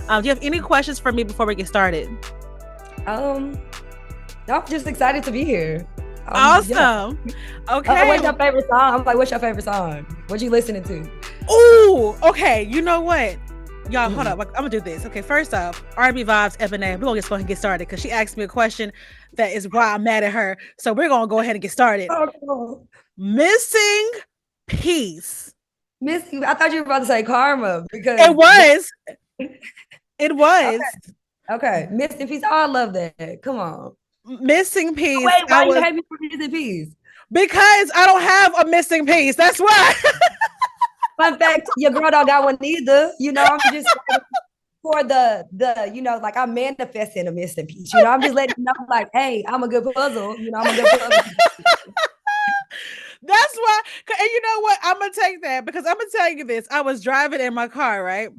Do you have any questions for me before we get started? Um, I'm just excited to be here. Yeah. Awesome. Okay. What's your favorite song? I'm like, what's your favorite song? What you listening to? Ooh, okay. You know what? Y'all, hold Mm. up. I'm gonna do this. Okay, first off, RnB Vibes, Ebony. We're gonna just go ahead and get started because she asked me a question that is why I'm mad at her. So we're gonna go ahead and get started. Oh, cool. Missing piece. Missy, I thought you were about to say Karma It because was. It was okay, Missing Peace. Oh, I love that. Come on. missing piece. Wait, I why you was hate me for Missing Peace? because I don't have a missing piece. That's why. Fun fact, your girl don't got one either. I'm just for like I'm manifesting a missing piece. I'm just letting you know, like, hey, I'm a good puzzle. I'm a good puzzle. That's why. And you know what? I'm gonna take that because I'm gonna tell you this. I was driving in my car, right?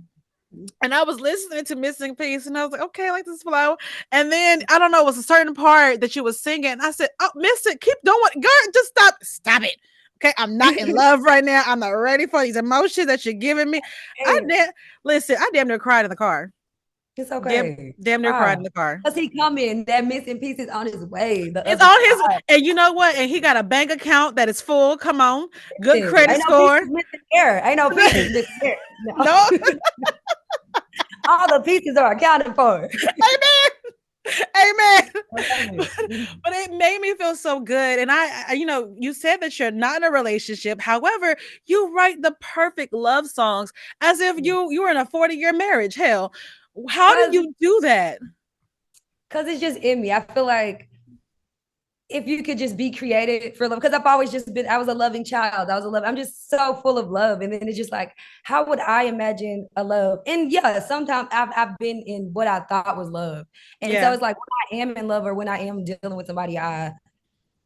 And I was listening to Missing Piece, and I was like, okay, I like this flow. And then I don't know, it was a certain part that you was singing. I said, oh, miss it, keep doing, girl, just stop it. Okay, I'm not in love right now. I'm not ready for these emotions that you're giving me. Hey, Listen, I damn near cried in the car. it's Damn, okay. damn near cried in the car. Cause he coming. That missing piece is on his way. The It's other on his, side. and you know what? And he got a bank account that is full. Come on, good credit Ain't no score. pieces missing here. Ain't no pieces missing here. No. No, All the pieces are accounted for. amen. I love it. But it made me feel so good. And you said that you're not in a relationship. However, you write the perfect love songs as if you were in a 40-year marriage. Hell, how do Cause, you do that? Cause it's just in me. I feel like if you could just be created for love, because I've always just been, I was a loving child. I'm just so full of love. And then it's just like, how would I imagine a love? And yeah, sometimes I've been in what I thought was love. And so Yeah. it's like when I am in love or when I am dealing with somebody, I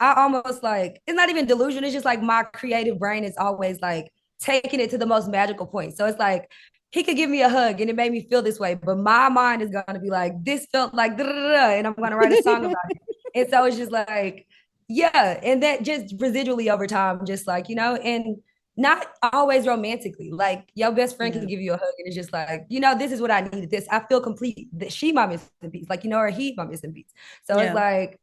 almost like, it's not even delusion. It's just like my creative brain is always like taking it to the most magical point. So it's like, he could give me a hug and it made me feel this way, but my mind is going to be like, this felt like, and I'm going to write a song about it. And so it's just like, yeah. And that just residually over time, just like, and not always romantically. Like your best friend Yeah. can give you a hug and it's just like, this is what I needed. This, I feel complete that she my missing piece, like, or he my missing piece. So it's Yeah. like,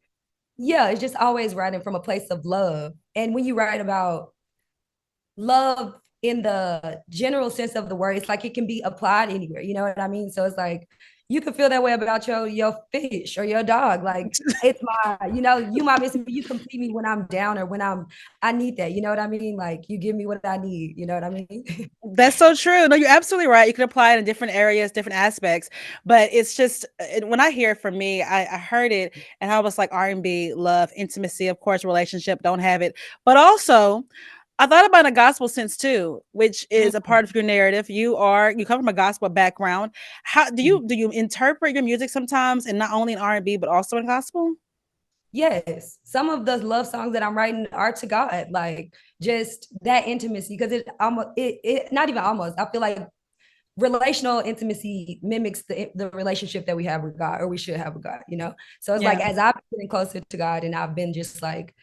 yeah, it's just always writing from a place of love. And when you write about love in the general sense of the word, it's like it can be applied anywhere. You know what I mean? So it's like you can feel that way about your fish or your dog. Like it's you might miss me, you complete me when I'm down or when I need that. You know what I mean? Like you give me what I need. You know what I mean? That's so true. No, you're absolutely right. You can apply it in different areas, different aspects. But it's just when I hear it from me, I heard it and I was like R&B, love, intimacy, of course, relationship, don't have it. But also, I thought about a gospel sense too, which is a part of your narrative. You come from a gospel background. How do you interpret your music sometimes, and not only in R&B but also in gospel? Yes, some of the love songs that I'm writing are to God, like just that intimacy, because it not even almost. I feel like relational intimacy mimics the relationship that we have with God, or we should have with God. So it's like Yeah. as I've been getting closer to God, and I've been just like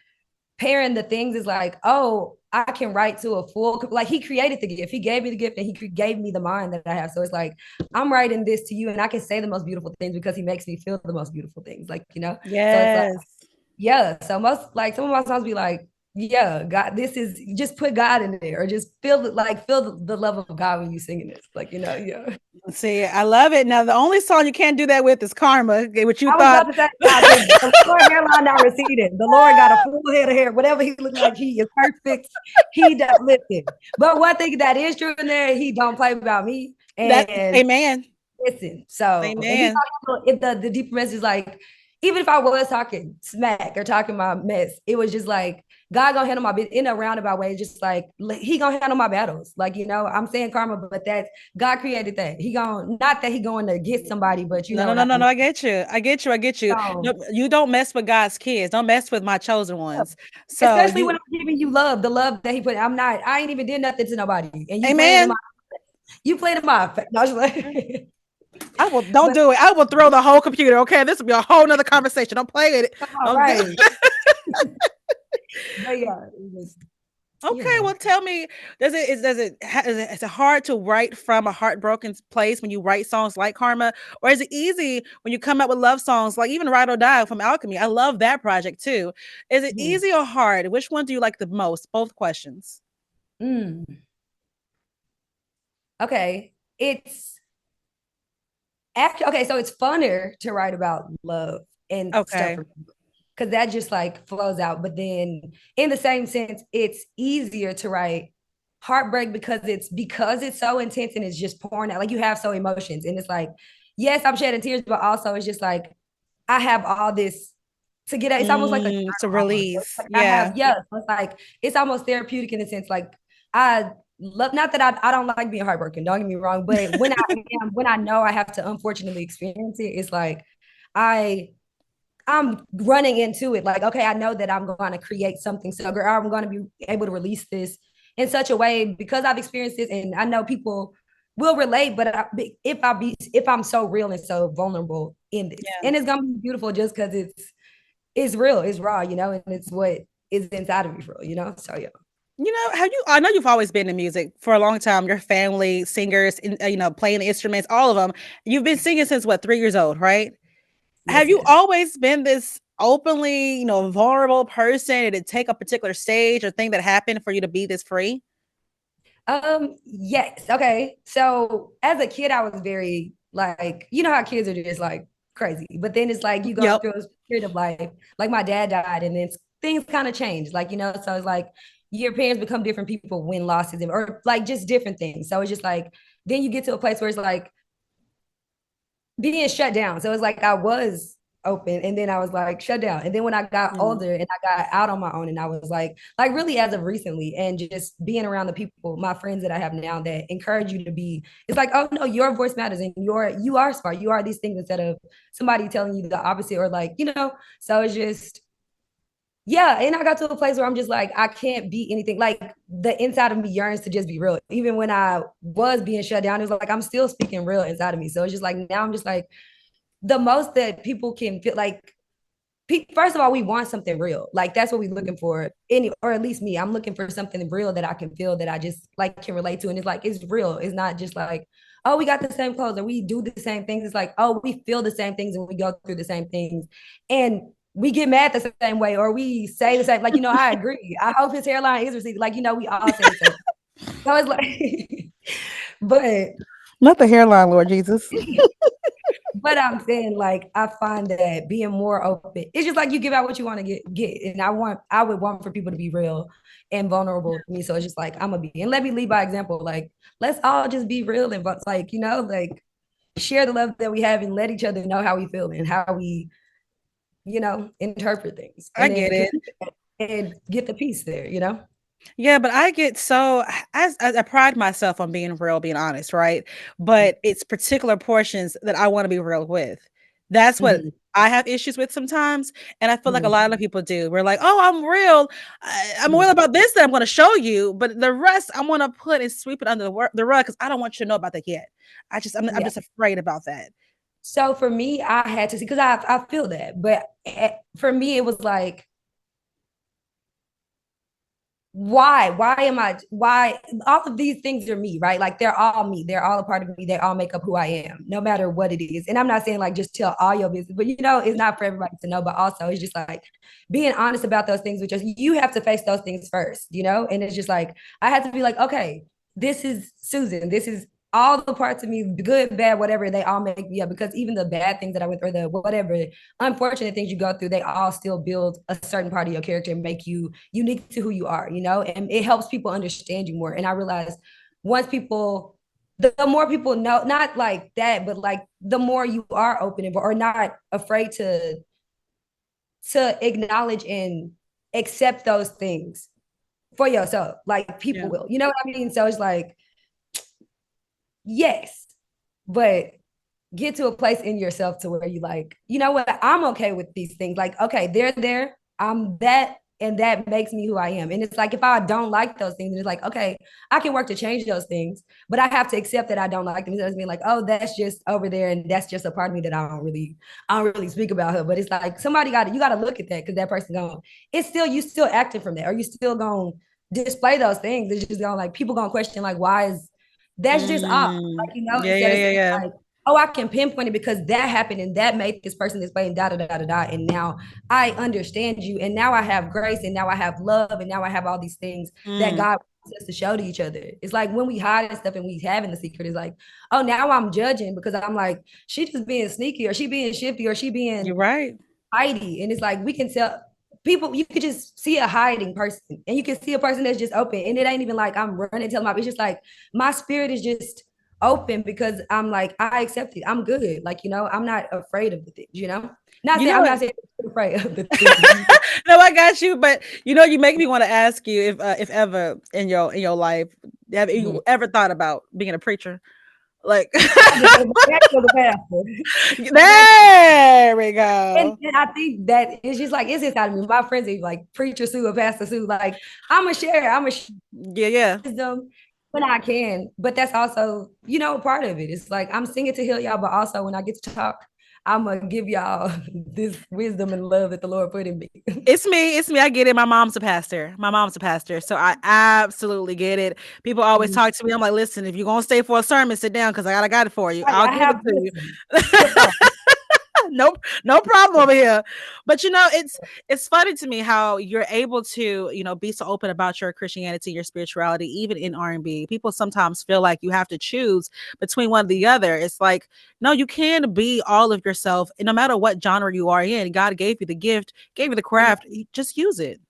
pairing the things, is like, oh, I can write to a full, like he created the gift, he gave me the gift, and he gave me the mind that I have. So it's like I'm writing this to you, and I can say the most beautiful things because he makes me feel the most beautiful things, so it's like, Yes. yeah. So most, like, some of my songs be like, yeah, God, this is, just put God in there, or just feel the love of God when you singing this, yeah. See, I love it. Now, the only song you can't do that with is Karma, which you I was thought. about to say, God, the Lord hairline not receding. The Lord got a full head of hair. Whatever he look like, he is perfect. He don't listen. But one thing that is true in there, he don't play about me. That, And amen. listen. So, and he Amen. if the deeper message is like, even if I was talking smack or talking my mess, it was just like God gonna handle my business in a roundabout way. Just like he gonna handle my battles. Like, I'm saying karma, but that's God created that. He gonna, not that he going to get somebody, but you No, know no, what no, I no, mean. no. I get you. I get you. I get you. No, So, you don't mess with God's kids. Don't mess with my chosen ones. So especially when you, I'm giving you love, the love that he put. I ain't even did nothing to nobody, and amen. you played in my face. No, I was like, I will. Don't but do it. I will throw the whole computer. Okay, this will be a whole nother conversation. Don't play it. all Don't. right. But yeah, Okay, Yeah. well, tell me, is it hard to write from a heartbroken place when you write songs like Karma, or is it easy when you come up with love songs like even Ride or Die from Alchemy? I love that project too. Is it Mhm. easy or hard? Which one do you like the most? Both questions. Mm. Okay. It's actually okay. So it's funner to write about love and stuff Okay. because that just like flows out. But then in the same sense, it's easier to write heartbreak because it's so intense and it's just pouring out. Like you have so emotions, and it's like, yes, I'm shedding tears, but also it's just like I have all this to get out. It's almost like a Mm, to journal almost. So it's release. like I Yeah. have, yeah, so it's like it's almost therapeutic in the sense like I love not that I don't like being heartbroken, don't get me wrong, but when I know I have to unfortunately experience it, it's like I I'm running into it like, okay, I know that I'm going to create something so girl, I'm going to be able to release this in such a way because I've experienced this and I know people will relate, but if I'm so real and so vulnerable in this, Yeah. and it's gonna be beautiful just because it's real, it's raw, you know, and it's what is inside of me for real, you know. So yeah. You know, have you? I know you've always been in music for a long time. Your family, singers, playing the instruments, all of them. You've been singing since what, 3 years old, right? Have Yes, you yes. always been this openly, vulnerable person? Did it take a particular stage or thing that happened for you to be this free? Yes. Okay. So as a kid, I was very like, you know how kids are just like crazy. But then it's like you go Yep. through a period of life, like my dad died, and then things kind of changed. Like, you know, so it's like your parents become different people when losses or like just different things. So it's just like then you get to a place where it's like being shut down. So it's like I was open and then I was like shut down. And then when I got Mm, older and I got out on my own and I was like really as of recently and just being around the people, my friends that I have now that encourage you to be, it's like, oh no, your voice matters and you are smart. You are these things instead of somebody telling you the opposite or like, you know, so it's just yeah, and I got to a place where I'm just like, I can't be anything. Like the inside of me yearns to just be real. Even when I was being shut down, it was like I'm still speaking real inside of me. So it's just like now I'm just like the most that people can feel like first of all, we want something real. Like that's what we're looking for. Any or at least me, I'm looking for something real that I can feel that I just like can relate to. And it's like it's real. It's not just like, oh, we got the same clothes or we do the same things. It's like, oh, we feel the same things and we go through the same things. And we get mad the same way, or we say the same, like, you know, I agree. I hope his hairline is receding. Like, you know, we all say the same. So it's like, but not the hairline, Lord Jesus. but I'm saying like I find that being more open, it's just like you give out what you want to get. And I would want for people to be real and vulnerable to me. So it's just like I'm gonna be and let me lead by example. Like let's all just be real and but like, you know, like share the love that we have and let each other know how we feel and how we, you know, interpret things. I And get then it. and get the peace there, you know? Yeah, but I get so I pride myself on being real, being honest, right? But it's particular portions that I want to be real with. That's what Mm-hmm. I have issues with sometimes, and I feel like a lot Mm-hmm. of people do. We're like, "Oh, I'm real. I'm real about this that I'm going to show you, but the rest I want to put and sweep it under the rug because I don't want you to know about that yet. I'm Yeah. just afraid about that." So for me, I had to see because I feel that, but for me, it was like why am I why all of these things are me, right? Like they're all me, they're all a part of me, they all make up who I am, no matter what it is. And I'm not saying like just tell all your business, but you know, it's not for everybody to know, but also it's just like being honest about those things, which is you have to face those things first, you know? And it's just like I had to be like, okay, this is Susan, this is all the parts of me, good, bad, whatever, they all make me up because even the bad things that I went through, the whatever unfortunate things you go through, they all still build a certain part of your character and make you unique to who you are, you know, and it helps people understand you more. And I realized once people, the more people know, not like that, but like the more you are open or not afraid to acknowledge and accept those things for yourself, like people Yeah. will, you know what I mean? So it's like, yes, but get to a place in yourself to where you like, you know what, I'm okay with these things. Like, okay, they're there. I'm that, and that makes me who I am. And it's like if I don't like those things, it's like, okay, I can work to change those things, but I have to accept that I don't like them. It doesn't mean like, oh, that's just over there, and that's just a part of me that I don't really speak about her. But it's like somebody got you got to look at that because that person going, it's still you still acting from that, or you still going display those things. It's just gonna like people gonna question like why is that's just off. Mm. Like, you know, Yeah, instead yeah, of yeah, saying yeah. like, oh, I can pinpoint it because that happened and that made this person this way and da da da da da. And now I understand you, and now I have grace, and now I have love, and now I have all these things that Mm. God wants us to show to each other. It's like when we hide and stuff and we have in the secret, it's like, oh, now I'm judging because I'm like, she just being sneaky or she being shifty or she You're being right. hidey. And it's like we can tell people, you could just see a hiding person and you can see a person that's just open. And it ain't even like I'm running, telling my, it's just like my spirit is just open because I'm like, I accept it. I'm good. Like, you know, I'm not afraid of the things, you know? Not You saying know I'm what? not saying I'm afraid of the things. No, I got you. But you know, you make me want to ask you if ever in your life have Mhm. you ever thought about being a preacher? Like I did. I had to go to the pastor. I had to. there we go. And I think that it's just like it's inside of me. My friends are like preacher Sue or pastor Sue. Like I'm a share. I'm a Yeah, yeah. wisdom when I can. But that's also, you know, part of it. It's like I'm singing to heal y'all, but also when I get to talk, I'm gonna give y'all this wisdom and love that the Lord put in me. It's me. It's me. I get it. My mom's a pastor. My mom's a pastor. So I absolutely get it. People always talk to me. I'm like, listen, if you're gonna stay for a sermon, sit down because I got it for you. Right, I'll I give it have to you. listen. Good phone. Nope, no problem over here. But you know, it's funny to me how you're able to, you know, be so open about your Christianity, your spirituality, even in R&B. People sometimes feel like you have to choose between one or the other. It's like, no, you can be all of yourself, and no matter what genre you are in, God gave you the gift, gave you the craft, just use it.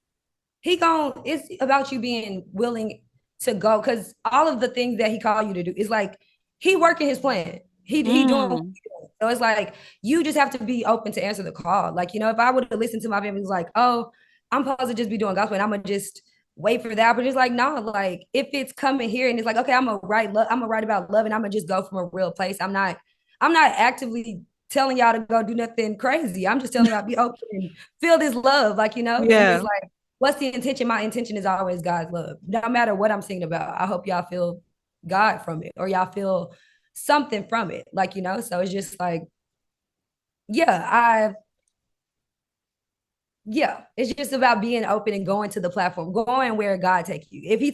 He gon' it's about you being willing to go because all of the things that he called you to do is like he working his plan. He doing what Mm, he doing. So it's like you just have to be open to answer the call. Like, you know, if I would have listened to my family, was like, oh, I'm supposed to just be doing gospel and I'm gonna just wait for that. But it's like, no, like if it's coming here and it's like, okay, I'm gonna write about love and I'm gonna just go from a real place. I'm not actively telling y'all to go do nothing crazy. I'm just telling y'all be open and feel this love, like, you know, and it's yeah. like what's the intention? My intention is always God's love. No matter what I'm singing about, I hope y'all feel God from it or y'all feel something from it. Like, you know, so it's just like, yeah, it's just about being open and going to the platform, going where God take you. If he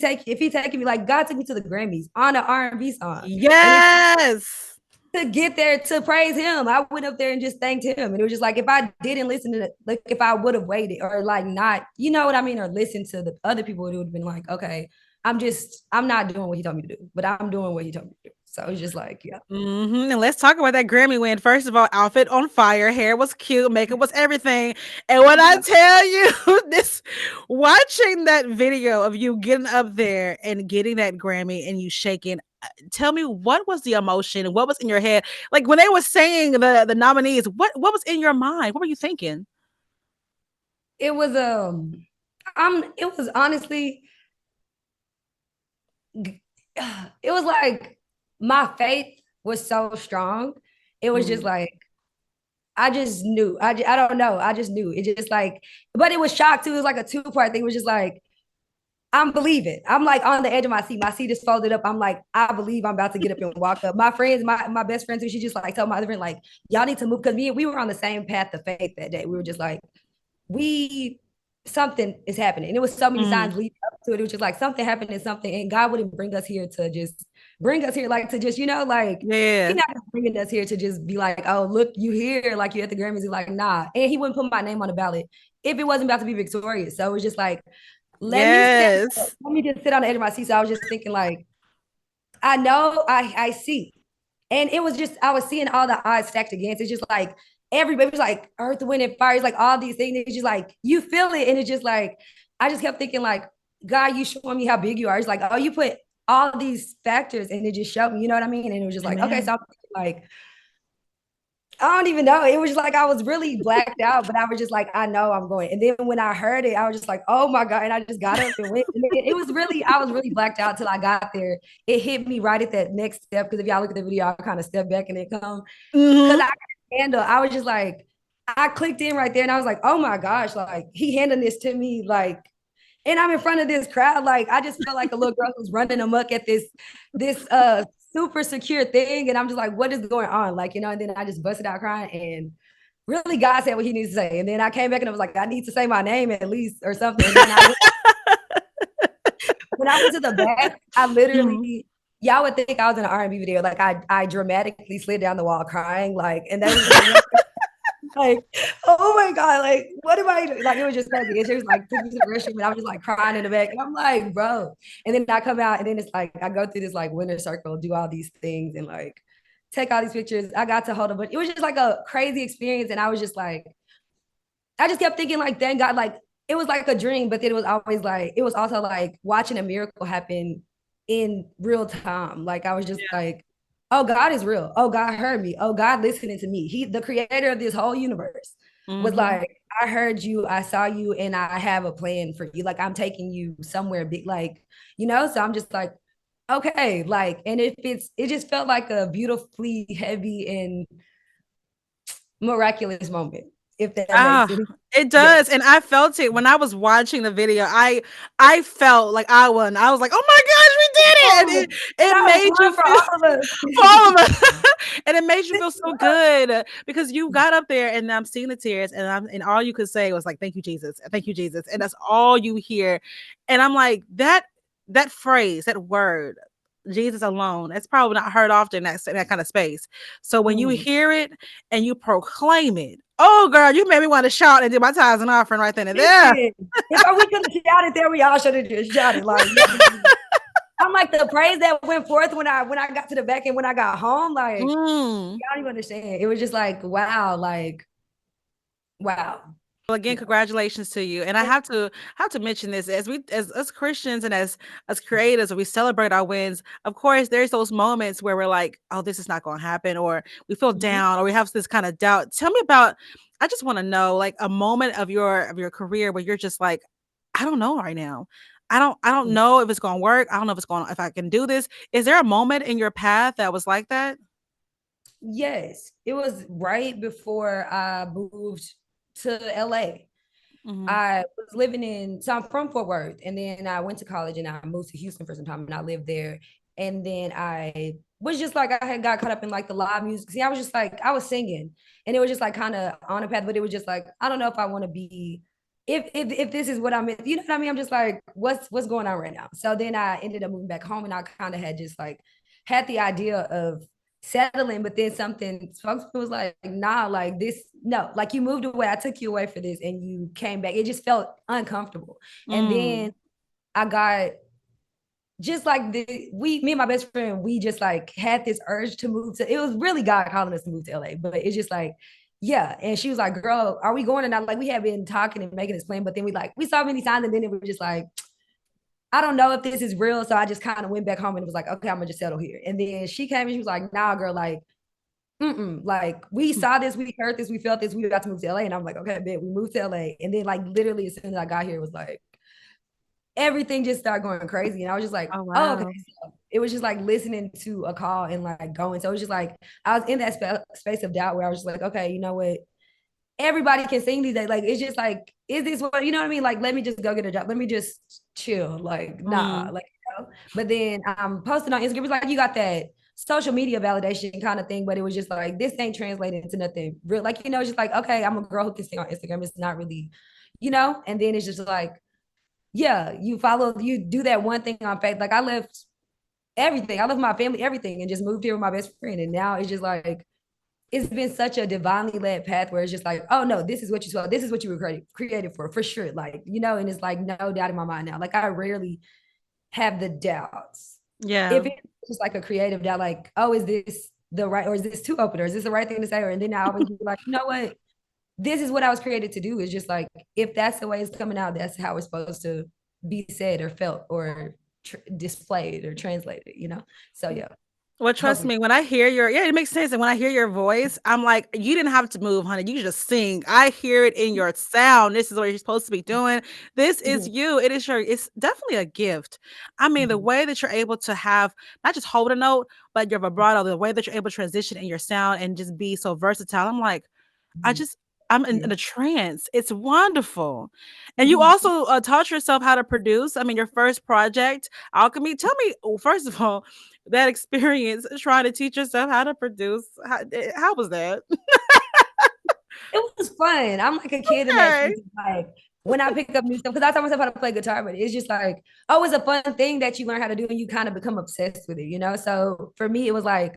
taking me like God took me to the Grammys on an R&B song, and it's Yes. to get there to praise him. I went up there and just thanked him. And it was just like if I didn't listen to it, like if I would have waited or like not, you know what I mean, or listen to the other people, it would have been like, okay, I'm not doing what he told me to do, but I'm doing what he told me to do. So it's just like, yeah. And let's talk about that Grammy win. First of all, outfit on fire, hair was cute, makeup was everything. And when I tell you this, watching that video of you getting up there and getting that Grammy and you shaking, tell me what was the emotion? What was in your head? Like when they were saying the nominees, what was in your mind? What were you thinking? It was it was honestly it was like my faith was so strong. It was just Mm. like I just knew. I don't know. I just knew. It just like, but it was shocked too. It was like a two-part thing. It was just like, I'm believing. I'm like on the edge of my seat. My seat is folded up. I'm like, I believe I'm about to get up and walk up. My friends, my best friend too, she just like told my other friend, like, y'all need to move. Cause we were on the same path of faith that day. We were just like, we something is happening. And it was so many Mm. signs leading up to it. It was just like something happened and something, and God wouldn't bring us here to just bring us here, like to just, you know, like He Yeah. not bringing us here to just be like, oh, look, you here, like you at the Grammys. He's like, nah. And He wouldn't put my name on the ballot if it wasn't about to be victorious. So it was just like, let me stand up. Yes. Let me just sit on the edge of my seat. So I was just thinking, like, I know I see. And it was just, I was seeing all the odds stacked against. It's just like everybody was like earth, wind, and fire. It's like all these things. It's just like you feel it. And it's just like, I just kept thinking, like, God, you showing me how big you are. It's like, oh, you put all these factors and it just showed me, you know what I mean? And it was just like, okay, Amen. so I'm like, I don't even know. It was just like I was really blacked out, but I was just like, I know I'm going. And then when I heard it, I was just like, oh my God. And I just got up and went. And it was really, I was really blacked out till I got there. It hit me right at that next step. Because if y'all look at the video, I kind of step back and it come. Because Hmm. I couldn't handle, I was just like, I clicked in right there and I was like, oh my gosh, like he handed this to me, like, and I'm in front of this crowd. Like I just felt like a little girl who's running amok at this super secure thing. And I'm just like, what is going on? Like, you know, and then I just busted out crying and really God said what he needs to say. And then I came back and I was like, I need to say my name at least or something. And then I went when I went to the back, I Mhm. literally, y'all would think I was in an R&B video. Like I dramatically slid down the wall crying. Like, and that was the one. Like, oh my God, like, what am I doing? Like, it was just crazy. And she was like, took me to the restroom, and I was just like crying in the back. And I'm like, bro. And then I come out, and then it's like, I go through this like winter circle, do all these things, and like take all these pictures. I got to hold a bunch. It was just like a crazy experience. And I was just like, I just kept thinking, like, thank God, like, it was like a dream, but then it was always like, it was also like watching a miracle happen in real time. Like, I was just like, oh, God is real. Oh, God heard me. Oh, God listening to me. He, the creator of this whole universe, was Mhm. like, I heard you, I saw you, and I have a plan for you. Like, I'm taking you somewhere big, like, so I'm just like, okay, like, and if it just felt like a beautifully heavy and miraculous moment, if that makes Ah, any. it Yes. does, and I felt it when I was watching the video. I felt like I won. I was like, "Oh my gosh, we did it!" Oh, And it and it I made won you for feel all of us. for all of us, and it made you feel so good because you got up there, and I'm seeing the tears, and all you could say was like, "Thank you, Jesus. Thank you, Jesus," and that's all you hear, and I'm like that phrase, that word. Jesus alone. It's probably not heard often in that kind of space. So when you Mm. hear it and you proclaim it, oh girl, you made me want to shout and do my tithes and offering right then and there. Listen, if we could have shouted there, we all should have just shouted. Like, I'm like the praise that went forth when I got to the back and when I got home. Like, Mm. y'all don't even understand. It was just like, wow, like, wow. Well, again, Yeah. congratulations to you. And I have to mention this as we as Christians and as creators, we celebrate our wins. Of course, there's those moments where we're like, "Oh, this is not going to happen," or we feel Mhm. down, or we have this kind of doubt. Tell me about. I just want to know, like, a moment of your career where you're just like, "I don't know right now. I don't know if it's going to work. I don't know if I can do this." Is there a moment in your path that was like that? Yes, it was right before I moved to LA. Hmm. I was living so I'm from Fort Worth, and then I went to college and I moved to Houston for some time, and I lived there. And then I was just like, I had got caught up in like the live music. See, I was just like, I was singing, and it was just like kind of on a path, but it was just like, I don't know if I want to be, if this is what I'm in, you know what I mean? I'm just like, what's going on right now? So then I ended up moving back home, and I kind of had just like had the idea of settling, but then something spoke to me, was like, nah, like this, no, like you moved away, I took you away for this, and you came back. It just felt uncomfortable. And then Mm. I got just like me and my best friend, we just like had this urge to move to. It was really God calling us to move to LA, but it's just like, yeah. And she was like, "Girl, are we going?" And I like we had been talking and making this plan, but then we saw many signs, and then it was just like, I don't know if this is real. So I just kind of went back home and was like, okay, I'm gonna just settle here. And then she came and she was like, nah, girl, like, like we saw this, we heard this, we felt this, we got to move to LA. And I'm like, okay, bet we moved to LA. And then like literally as soon as I got here, it was like everything just started going crazy. And I was just like, Oh oh, okay. wow. So it was just like listening to a call and like going. So it was just like I was in that space of doubt where I was just like, okay, you know what? Everybody can sing these days. Like it's just like, is this what you know what I mean? Like, let me just go get a job. Let me just chill. Like, nah, Mm. like, But then I'm posting on Instagram. It was like you got that social media validation kind of thing, but it was just like this ain't translated into nothing real. Like, it's just like, okay, I'm a girl who can sing on Instagram. It's not really, and then it's just like, yeah, you do that one thing on faith. Like I left everything. I left my family, everything, and just moved here with my best friend. And now it's just like it's been such a divinely led path where it's just like, oh no, this is what you saw, this is what you were created for sure. Like, and it's like no doubt in my mind now. Like I rarely have the doubts. Yeah. If it's just like a creative doubt, like, oh, is this the right, or is this too open, or is this the right thing to say? Or and then I always be like, you know what? This is what I was created to do. Is just like if that's the way it's coming out, that's how it's supposed to be said or felt or displayed or translated. So yeah, Well, trust hopefully. me, when I hear yeah, it makes sense. And when I hear your voice, I'm like, you didn't have to move, honey. You just sing. I hear it in your sound. This is what you're supposed to be doing. This is Mhm. you. It's definitely a gift. I mean, the Mhm. way that you're able to have not just hold a note, but your vibrato, the way that you're able to transition in your sound and just be so versatile. I'm like, I Mhm. just I'm Yeah. in a trance. It's wonderful. And you Mhm. also taught yourself how to produce. I mean, your first project, Alchemy. Tell me, first of all, that experience trying to teach yourself how to produce. How was that? It was fun. I'm like a kid in that Okay. sense of like when I pick up new stuff, because I taught myself how to play guitar, but it's just like, oh, it's a fun thing that you learn how to do and you kind of become obsessed with it, you know? So for me, it was like,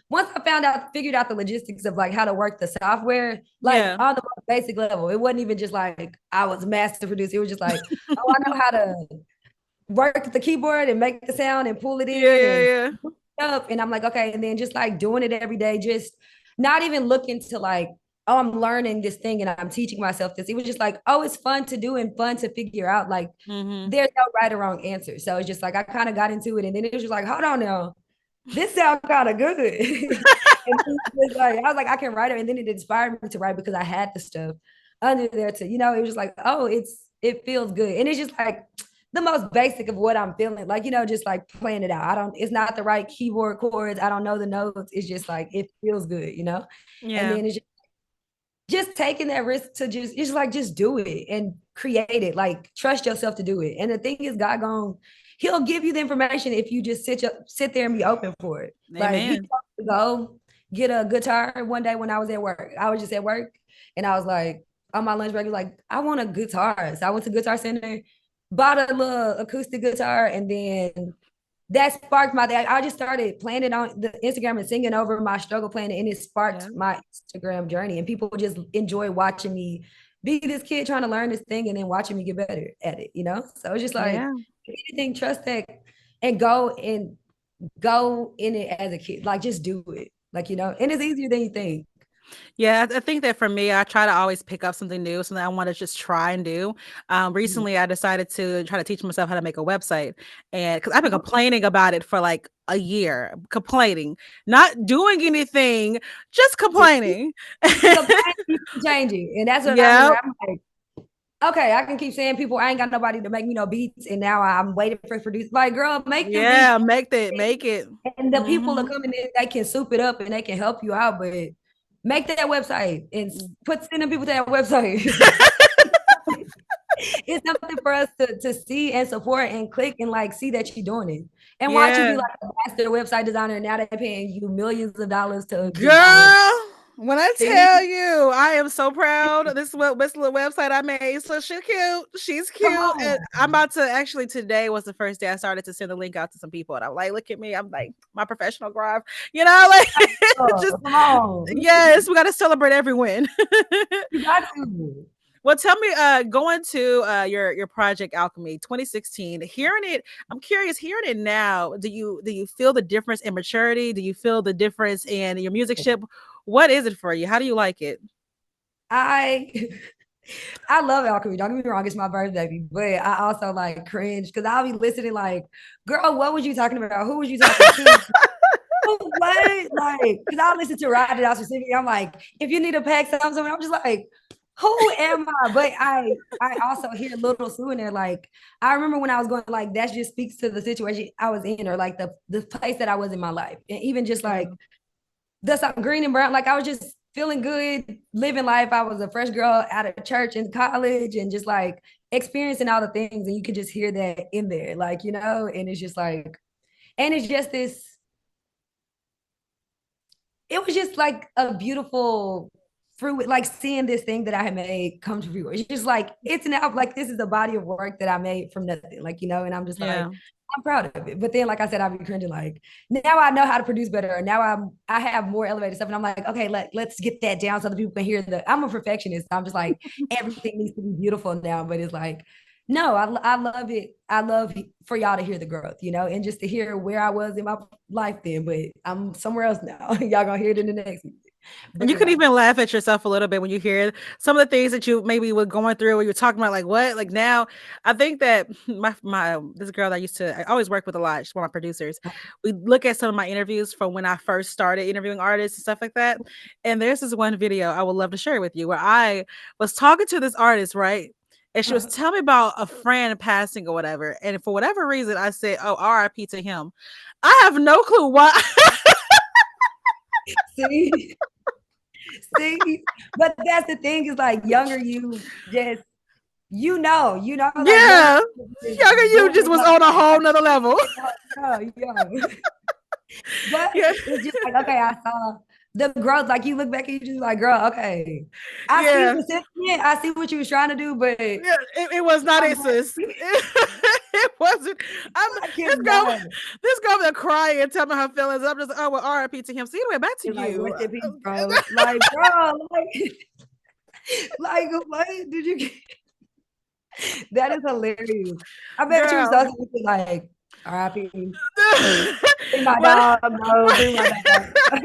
once I figured out the logistics of like how to work the software, like Yeah. on the most basic level, it wasn't even just like I was master producer. It was just like, oh, I know how to work the keyboard and make the sound and pull it Yeah, in yeah, and yeah. up. And I'm like, okay. And then just like doing it every day, just not even looking to like, oh, I'm learning this thing and I'm teaching myself this. It was just like, oh, it's fun to do and fun to figure out. Like, Mm-hmm. there's no right or wrong answer. So it's just like I kind of got into it, and then it was just like, hold on now, this sounds kind of good. And it was like, I was like, I can write it, and then it inspired me to write because I had the stuff under there to, it was just like, oh, it feels good, and it's just like the most basic of what I'm feeling, like just like playing it out. It's not the right keyboard chords. I don't know the notes. It's just like it feels good. And Yeah. then it's just taking that risk to just do it and create it. Like trust yourself to do it. And the thing is, God gone, He'll give you the information if you just sit there and be open for it. Like He Amen. told me to go get a guitar one day when I was at work. I was just at work and I was like on my lunch break, I was like, I want a guitar. So I went to Guitar Center, bought a little acoustic guitar, and then that sparked my day. I just started playing it on the Instagram and singing over my struggle playing it, and it Yeah. sparked my Instagram journey. And people just enjoy watching me be this kid trying to learn this thing and then watching me get better at it. So it's just like, Yeah. if anything, trust that and go in it as a kid. Like just do it. Like, and it's easier than you think. Yeah, I think that for me, I try to always pick up something new, something I want to just try and do. Mhm. Recently, I decided to try to teach myself how to make a website, and because I've been complaining about it for like a year, complaining, not doing anything, just See? complaining. You complain, you can change it. And that's what I'm Yep. I'm like, okay, I can keep saying people, I ain't got nobody to make me no beats, and now I'm waiting for produce. Like, girl, make the beats, Yeah, make it. and the people are Hmm. coming in. They can soup it up and they can help you out. But make that website and sending people to that website. It's something for us to see and support and click and like see that you're doing it, and watch you be Yeah. like a master website designer. And now they're paying you millions of dollars to design it. Girl, when I See, tell you, I am so proud. This little website I made. So she's cute. She's come cute. And on. I'm about to actually today was the first day I started to send the link out to some people. And I'm like, look at me. I'm like my professional graph. Like just Come on. yes, we gotta celebrate every win. You got to. Well, tell me, going to your project Alchemy 2016, hearing it, I'm curious, hearing it now, do you feel the difference in maturity? Do you feel the difference in your musicship? What is it for you? How do you like it? I I love alchemy. Don't get me wrong, it's my birthday, but I also like cringe because I'll be listening like, girl, what was you talking about? Who was you talking to? What? Like, because I listen to Ride It Out specifically. I'm like, if you need to pack something, I'm just like, who am I? But I also hear Little Sue in there. Like, I remember when I was going, like, that just speaks to the situation I was in, or like the place that I was in my life. And even just Yeah. like the song Green and Brown, like I was just feeling good, living life. I was a fresh girl out of church and college and just like experiencing all the things. And you could just hear that in there, like, and it's just like, and it's just this, it was just like a beautiful fruit, like seeing this thing that I had made come to fruition. It's just like it's now like this is a body of work that I made from nothing, like, and I'm just like, Yeah. I'm proud of it. But then, like I said, I'll be cringing like now I know how to produce better. And now I have more elevated stuff. And I'm like, okay, let's get that down so the people can hear the I'm a perfectionist. I'm just like everything needs to be beautiful now. But it's like, no, I love it. I love for y'all to hear the growth, and just to hear where I was in my life then. But I'm somewhere else now. Y'all gonna hear it in the next week. And you But can even laugh at yourself a little bit when you hear some of the things that you maybe were going through or you're talking about, like what? Like now, I think that my this girl that I always work with a lot, she's one of my producers. We look at some of my interviews from when I first started interviewing artists and stuff like that. And there's this one video I would love to share with you where I was talking to this artist, right? And she was telling me about a friend passing or whatever. And for whatever reason, I said, oh, RIP to him. I have no clue why. see, see, but that's the thing is like younger you just like younger Yeah. is Younger you doing just it was like on a whole nother level. yeah, yeah. But Yeah. it's just like okay, I saw the growth, like you look back and you just like, girl, okay. I see Yeah. the sentiment. I see what you was trying to do, but Yeah, it was not I'm it, sis. It wasn't. I'm I cannot. this girl been crying and telling me her feelings. I'm just, oh well, R.I.P. to him. So anyway, back to It's like, you. rest in peace, bro. Like, bro, like what did you get? That is hilarious. I bet you was Girl. so like, RIP. Free my Well, dog, bro. Free my dog.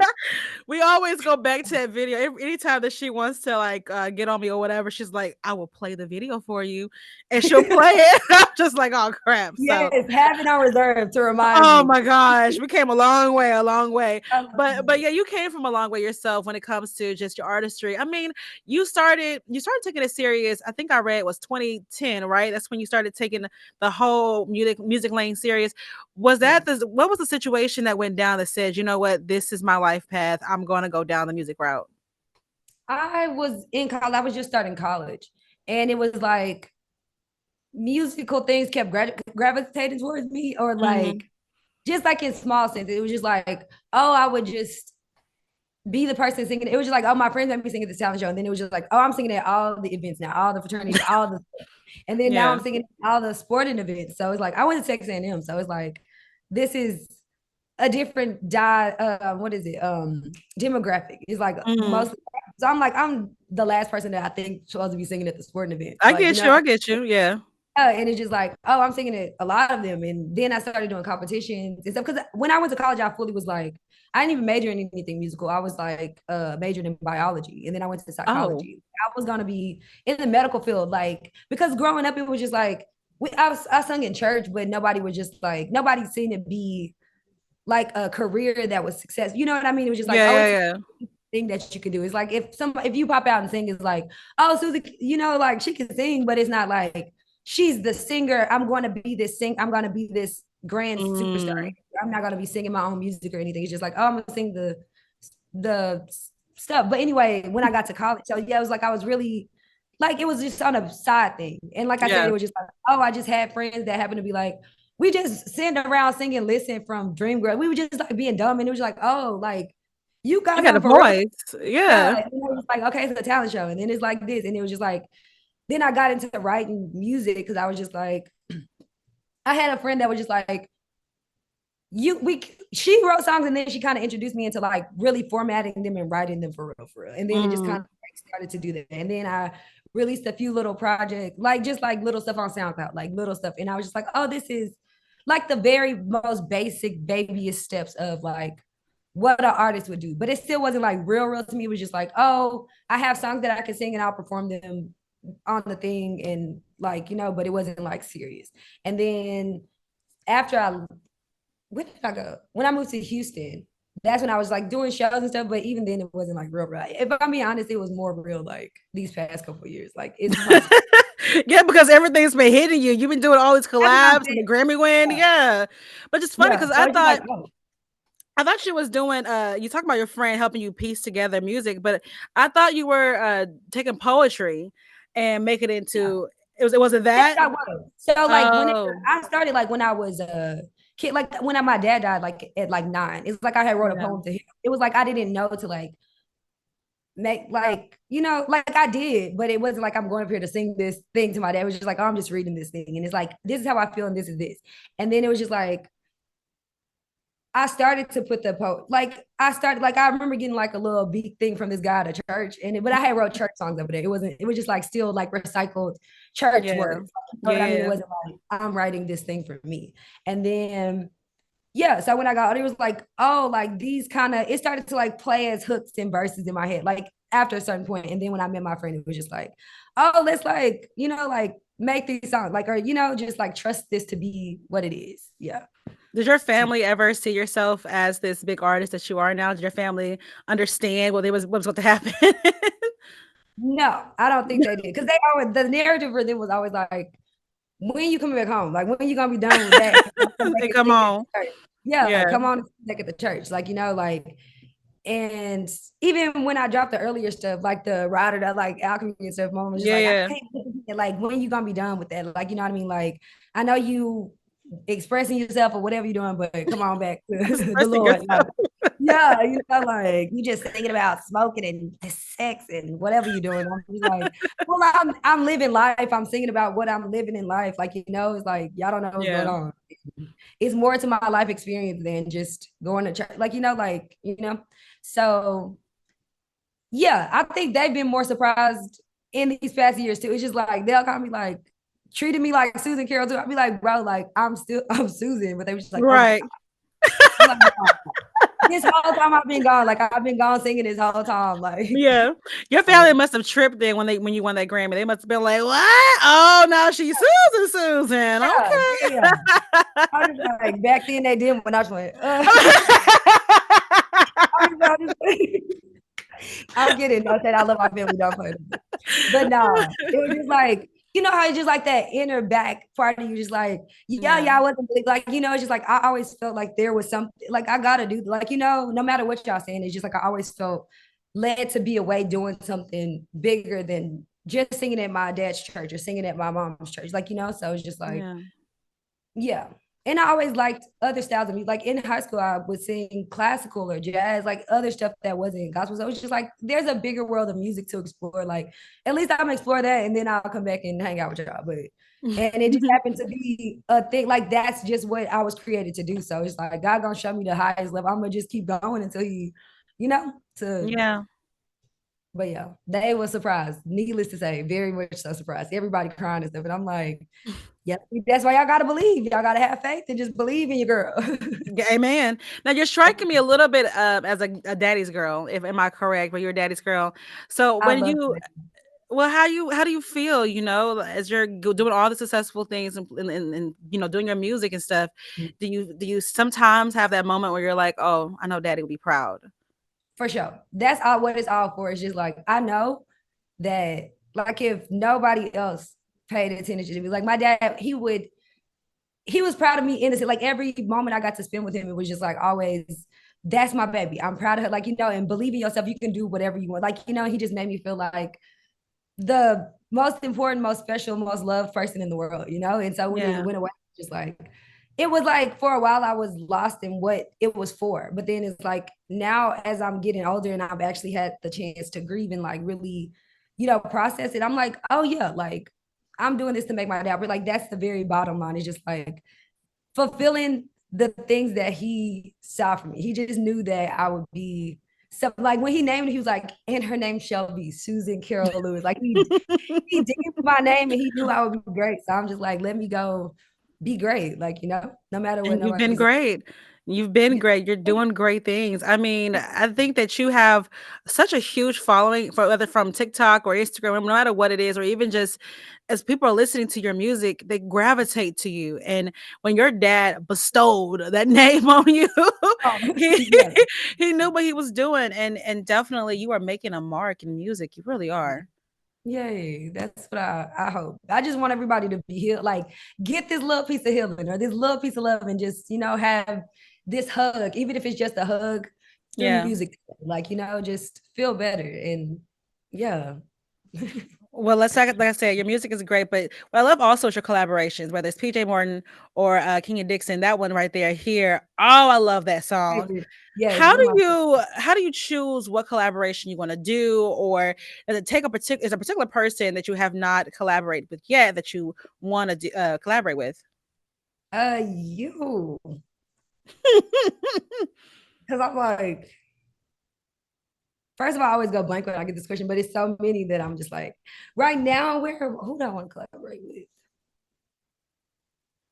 we always go back to that video. Anytime that she wants to like get on me or whatever, she's like, I will play the video for you. And she'll play it. I'm just like, oh crap. So Yes, have it on reserve to remind oh me. my gosh, we came a long way, a long way. I love But it. yeah, you came from a long way yourself when it comes to just your artistry. I mean, you started taking it serious. I think I read it was 2010, right? That's when you started taking the whole music lane serious. Was Yeah. that the what was the situation that went down that said, you know what, this is my life path. I'm going to go down the music route. I was in college. I was just starting college. And it was like musical things kept gravitating towards me, or Mm-hmm. like just like in small sense. It was just like, oh, I would just be the person singing. It was just like, oh, my friends made me sing at the talent show. And then it was just like, oh, I'm singing at all the events now, all the fraternities, all the stuff. And then now Yeah. I'm singing at all the sporting events. So it's like, I went to Texas A&M. So it's like, this is a different what is it? Demographic. It's like Mm-hmm. mostly, so I'm like, I'm the last person that I think supposed to be singing at the sporting events. I Like, you get know, you. I get you. Yeah. and it's just like, oh, I'm singing at a lot of them. And then I started doing competitions and stuff. Because when I went to college, I fully was like, I didn't even major in anything musical. I was like majored in biology. And then I went to Oh, psychology. I was gonna be in the medical field, like, because growing up, it was just like I sung in church, but nobody was just like, nobody seemed to be like a career that was success. You know what I mean? It was just like, yeah, oh, yeah, it's yeah. a thing that you could do. It's like if you pop out and sing, it's like, oh, Susie, you know, like she can sing, but it's not like she's the singer. I'm gonna be this grand superstar. Mm, I'm not gonna be singing my own music or anything. It's just like, oh, I'm gonna sing the stuff. But anyway, when I got to college, so yeah, it was like I was really like, it was just on a side thing. And like I said, yeah. it was just like, oh, I just had friends that happened to be like, we just sitting around singing Listen from Dream Girl. We were just like being dumb. And it was like, oh, like you You got got a something for real. voice. Yeah. Yeah. And it was like, okay, it's a talent show. And then it's like this. And it was just like, then I got into writing music because I was just like, I had a friend that was just like, she wrote songs and then she kind of introduced me into like really formatting them and writing them for real. And then it just kind of Mm, like started to do that. And then I released a few little projects, like just like little stuff on SoundCloud, like little stuff. And I was just like, oh, this is like the very most basic babyest steps of like what an artist would do. But it still wasn't like real to me. It was just like, oh, I have songs that I can sing and I'll perform them on the thing, and like, you know, but it wasn't like serious. And then after I when did I go? When I moved to Houston, that's when I was like doing shows and stuff. But even then, it wasn't like real. If I'm being honest, it was more real like these past couple of years. Like it's my yeah, because everything's been hitting you. You've been doing all these that's what I'm collabs and the saying. Grammy win. Yeah, Yeah. But it's funny yeah. because So it's just like, oh, I thought she was doing you talk about your friend helping you piece together music, but I thought you were taking poetry and make it yeah, into it wasn't yes, that? I was. So like whenever Oh, I started, like when I was a kid, like when my dad died, like at like 9, it's like I had wrote a yeah. poem to him. It was like I didn't know to like make like, you know, like I did, but it wasn't like I'm going up here to sing this thing to my dad. It was just like, oh, I'm just reading this thing, and it's like this is how I feel and this is this. And then it was just like I started to put the like I started like I remember getting like a little beat thing from this guy at a church, but I had wrote church songs over there. It was just like still like recycled church Yeah. words. You know Yeah, what I mean? It yeah. wasn't like I'm writing this thing for me. And then yeah, so when I got it was like, oh, like these kind of it started to like play as hooks and verses in my head, like after a certain point. And then when I met my friend, it was just like, oh, let's like, you know, like make these songs, like, or you know, just like trust this to be what it is. Yeah. Did your family ever see yourself as this big artist that you are now? Did your family understand what was going to happen? No, I don't think they did. Because they always the narrative for them was always like, when you coming back home? Like when you gonna be done with that? Come back They and come sing at on. the church. Yeah, Yeah. come on and sing back at the church. Like, you know, like, and even when I dropped the earlier stuff, like the rider that like alchemy and stuff, mom was just Yeah, like, I yeah. can't wait to see it. Like, when you gonna be done with that? Like, you know what I mean? Like, I know you expressing yourself or whatever you're doing, but come on back to the Expressing Lord. Like, yourself. Yeah, like you just thinking about smoking and the sex and whatever you're doing. I'm just like, well, I'm living life. I'm thinking about what I'm living in life. Like, it's like y'all don't know what's going Yeah. on. It's more to my life experience than just going to church. Like, So yeah, I think they've been more surprised in these past years too. It's just like they'll call me like treated me like Susan Carroll too. I'll be like, bro, like I'm Susan, but they were just like, oh my Right. God. I'm like, wow. This whole time I've been gone, like I've been gone singing this whole time. Like, Yeah. Your family must have tripped then when you won that Grammy. They must have been like, "What? Oh, now she's Susan. yeah, yeah. Okay." I was like, back then they did when I was like, I'm kidding. I said I love my family, don't play with it. But nah, it was just like, how it's just like that inner back part of you, just like, Yeah. yeah, I wasn't like, it's just like I always felt like there was something like I gotta do, like, no matter what y'all saying, it's just like I always felt led to be away doing something bigger than just singing at my dad's church or singing at my mom's church. Like, so it's just like, Yeah. yeah. And I always liked other styles of music. Like in high school, I would sing classical or jazz, like other stuff that wasn't gospel. So it's just like there's a bigger world of music to explore. Like at least I'm gonna explore that, and then I'll come back and hang out with y'all. But and it just happened to be a thing. Like that's just what I was created to do. So it's like God gonna show me the highest level. I'm gonna just keep going until He, to. Yeah. But yeah, they were surprised. Needless to say, very much so surprised. Everybody crying and stuff, and I'm like, yeah, that's why y'all gotta believe. Y'all gotta have faith and just believe in your girl. Amen. Now you're striking me a little bit as a daddy's girl, if am I correct? But you're a daddy's girl. So I when love you well, how do you feel, as you're doing all the successful things and doing your music and stuff? it. Do you sometimes have that moment where you're like, oh, I know daddy will be proud? For sure. That's all what it's all for. It's just like I know that like if nobody else paid attention to me, like my dad, he was proud of me innocent. Like every moment I got to spend with him, it was just like always, that's my baby. I'm proud of her. Like, and believe in yourself, you can do whatever you want. Like, he just made me feel like the most important, most special, most loved person in the world, And so when it Yeah. went away, just like it was like for a while I was lost in what it was for. But then it's like now as I'm getting older and I've actually had the chance to grieve and like really, process it, I'm like, oh yeah, like I'm doing this to make my dad. But like that's the very bottom line. It's just like fulfilling the things that he saw for me. He just knew that I would be so like when he named it, he was like, and her name shall be Susan Carol Lewis. Like he did my name and he knew I would be great. So I'm just like, let me go be great. Like, no matter what And you've been nobody's great. You've been great. You're doing great things. I mean, I think that you have such a huge following, for whether from TikTok or Instagram, no matter what it is, or even just as people are listening to your music, they gravitate to you. And when your dad bestowed that name on you, oh, he yeah. he knew what he was doing. And definitely you are making a mark in music. You really are. Yay. That's what I hope. I just want everybody to be healed, like get this little piece of healing or this little piece of love and just, have this hug, even if it's just a hug through Yeah. music. Like, just feel better. And yeah. Well, like I said, your music is great, but what I love also is your collaborations, whether it's PJ Morton or King and Dixon. That one right there, here. Oh, I love that song. Yes, How one of do my you choose what collaboration you want to do, or does it take is a particular person that you have not collaborated with yet that you want to collaborate with? you. Because I'm like, first of all, I always go blank when I get this question, but it's so many that I'm just like, right now, who do I want to collaborate with?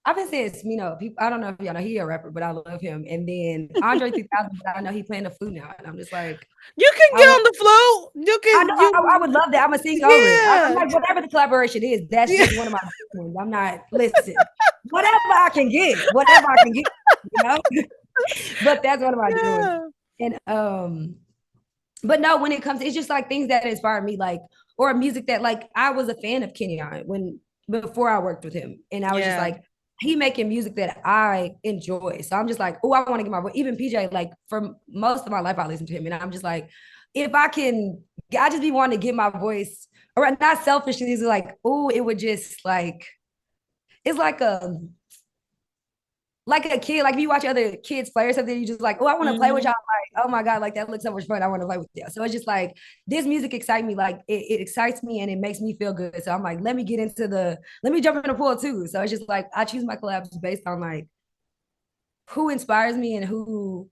I've been saying Smino. People, I don't know if y'all know he a rapper, but I love him. And then Andre 3000, but I know he playing the flute now, and I'm just like, You can I get want. on the flute. You I know can I would love that. I'm gonna sing over it. I'm yeah. like, whatever the collaboration is, that's Yeah. just one of my ones. I'm not listen. Whatever I can get, whatever I can get, you know. But that's one of my doings. Yeah. And but no, when it comes, it's just like things that inspire me, like or music that like I was a fan of Kenyon when before I worked with him, and I was just Yeah. like he making music that I enjoy. So I'm just like, oh, I want to get my voice. Even PJ, like for most of my life, I listened to him, and I'm just like, if I can, I just be wanting to get my voice, or not selfishly, it's like, oh, it would just like it's like a kid, like if you watch other kids play or something, you just like, oh, I want to play with Mhm. y'all. Like, oh my God, like that looks so much fun. I want to play with you. So it's just like this music excites me. Like it excites me and it makes me feel good. So I'm like, let me jump in the pool too. So it's just like I choose my collabs based on like who inspires me and who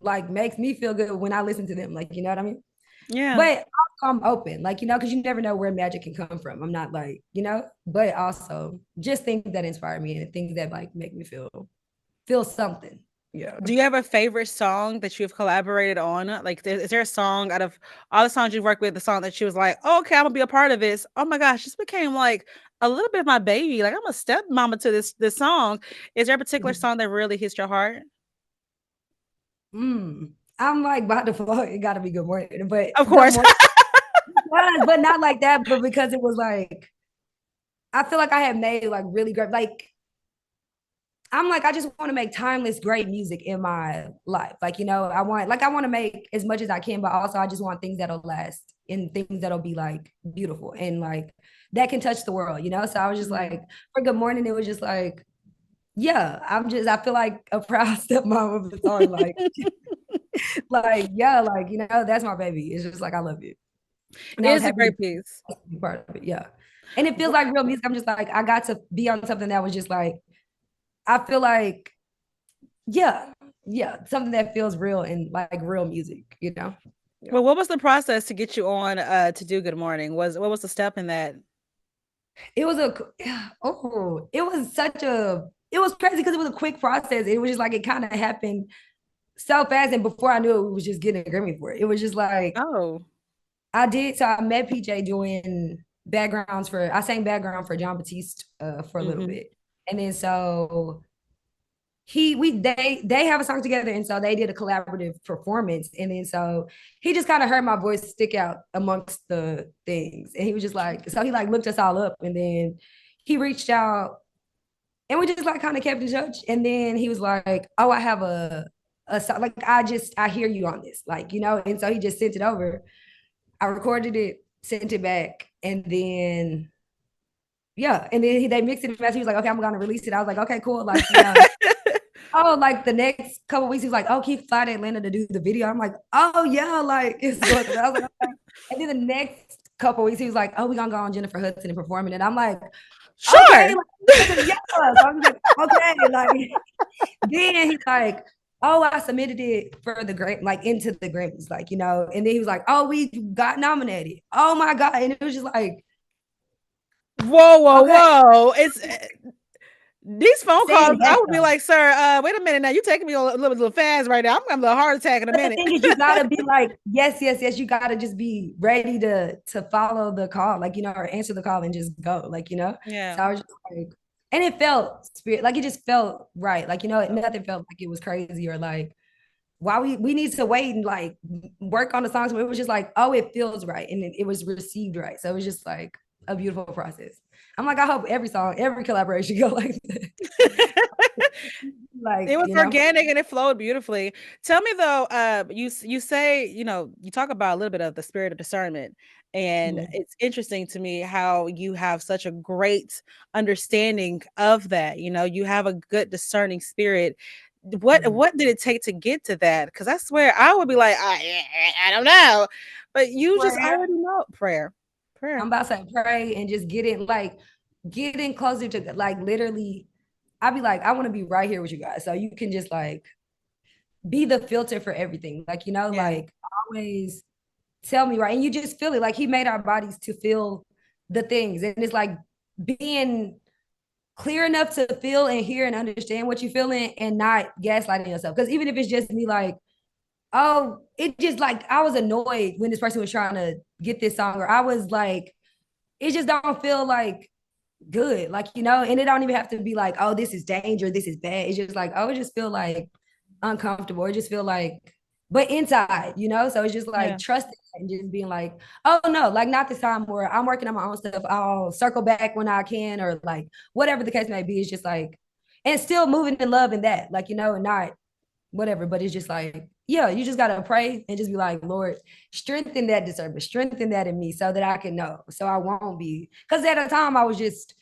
like makes me feel good when I listen to them. Like, you know what I mean? Yeah. But also I'm open, like, you know, because you never know where magic can come from. I'm not like, you know, but also just things that inspire me and things that like make me feel something. Yeah. Do you have a favorite song that you've collaborated on? Like, is there a song out of all the songs you've worked with, the song that she was like, oh, okay, I'm gonna be a part of this. Oh my gosh, this became like a little bit of my baby. Like, I'm a stepmama to this song. Is there a particular song that really hits your heart? Mm. I'm like by default, it gotta be good morning. But Of the course. morning but not like that, but because it was like I feel like I had made like really great like I'm like, I just want to make timeless, great music in my life. Like, you know, I want to make as much as I can, but also I just want things that'll last and things that'll be like beautiful and like that can touch the world, you know? So I was just Yeah. like, for Good Morning, it was just like, yeah, I feel like a proud stepmom of the song. Yeah, like, you know, that's my baby. It's just like, I love it. And It I was is a happy to great piece. be part of it. Yeah. And it feels like real music. I'm just like, I got to be on something that was just like, I feel like yeah, yeah, something that feels real and like real music, you know? Yeah. Well, what was the process to get you on to do Good Morning? What was the step in that? It was a it was crazy because it was a quick process. It was just like it kind of happened so fast, and before I knew it, we was just getting a Grammy for it. It was just like Oh. I met PJ doing backgrounds for I sang background for John Batiste for a little Hmm. bit. And then so they have a song together and so they did a collaborative performance and then so he just kind of heard my voice stick out amongst the things and he was just like so he like looked us all up and then he reached out and we just like kind of kept in touch and then he was like oh I have a song like I hear you on this like you know and so he just sent it over. I recorded it, sent it back, and then yeah, and then they mixed it and he was like, okay, I'm gonna release it. I was like, okay, cool. Like, you know, oh, like the next couple of weeks, he was like, oh, can you fly to Atlanta to do the video? I'm like, oh yeah, like it's going. I was like, okay. And then the next couple of weeks, he was like, oh, we gonna go on Jennifer Hudson and performing. And I'm like, okay, Sure. like, yeah. So I'm like, okay, like then he's like, oh, I submitted it for the Gram, like into the Grammys, like you know. And then he was like, oh, we got nominated. Oh my god, and it was just like, Whoa, whoa, okay, whoa. It's these phone say it calls, I again would be though. like, sir, wait a minute now. You're taking me a little fast right now. I'm gonna have a heart attack in a But the minute. thing is, you gotta be like, yes, yes, yes. You gotta just be ready to follow the call, like you know, or answer the call and just go, like you know. Yeah. So I was just like, and it felt spirit, like it just felt right, like you know, nothing felt like it was crazy or like why we need to wait and like work on the songs. But it was just like, oh, it feels right, and it was received right. So it was just like a beautiful process. I'm like, I hope every song, every collaboration go like that. It Like was you know. organic and it flowed beautifully. Tell me though, you say, you talk about a little bit of the spirit of discernment, and Mhm. it's interesting to me how you have such a great understanding of that. You have a good discerning spirit. What did it take to get to that? Because I swear I would be like, I don't know, but you just Prayer. already know prayer, I'm prayer. about to say pray and just getting closer to like literally. I'd be like, I want to be right here with you guys. So you can just like be the filter for everything. Like, you know, Yeah, like always tell me right. And you just feel it. Like he made our bodies to feel the things. And it's like being clear enough to feel and hear and understand what you're feeling and not gaslighting yourself. Because even if it's just me like, oh, it just like I was annoyed when this person was trying to get this song, or I was like, it just don't feel like good, like you know, and it don't even have to be like, oh, this is danger, this is bad. It's just like, oh, it just feel like uncomfortable. It just feel like, but inside, you know. So it's just like yeah, trusting and just being like, oh no, like not this time where I'm working on my own stuff. I'll circle back when I can, or like whatever the case may be. It's just like, and still moving in love in that, like you know, and not whatever. But it's just like, yeah, you just gotta pray and just be like, Lord, strengthen that discernment, strengthen that in me so that I can know. So I won't be because at a time I was just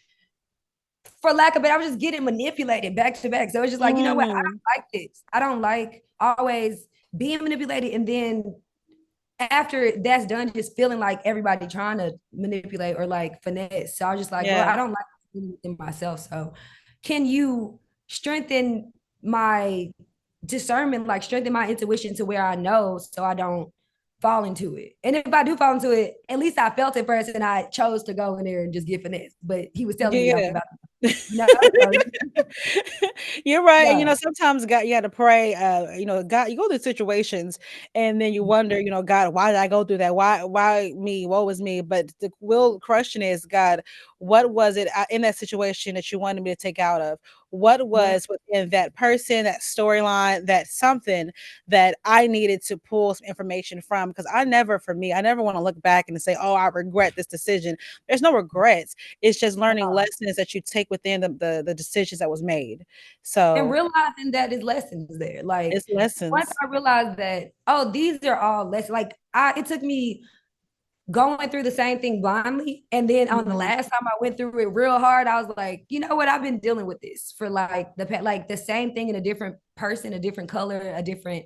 for lack of it, I was just getting manipulated back to back. So it's just like, you know what? I Mm, don't like this. I don't like always being manipulated. And then after that's done, just feeling like everybody trying to manipulate or like finesse. So I was just like, Lord, yeah. I don't like in myself. So can you strengthen my discernment, like strengthen my intuition to where I know so I don't fall into it. And if I do fall into it, at least I felt it first and I chose to go in there and just get finesse. But he was telling me I'm Yeah. about to, you know, so You're right. And yeah. sometimes God, you got to pray. God, you go through situations and then you wonder, God, why did I go through that? Why me? What was me? But the real question is, God, what was it in that situation that you wanted me to take out of? What Yeah. was within that person, that storyline, that something that I needed to pull some information from? Because for me, I never want to look back and say, oh, I regret this decision. There's no regrets. It's just learning lessons that you take within the decisions that was made. And So realizing that is lessons there. Like it's once lessons. I realized that, oh, these are all lessons. Like it took me going through the same thing blindly. And then on the Mhm. last time I went through it real hard, I was like, you know what? I've been dealing with this for like the same thing in a different person, a different color, a different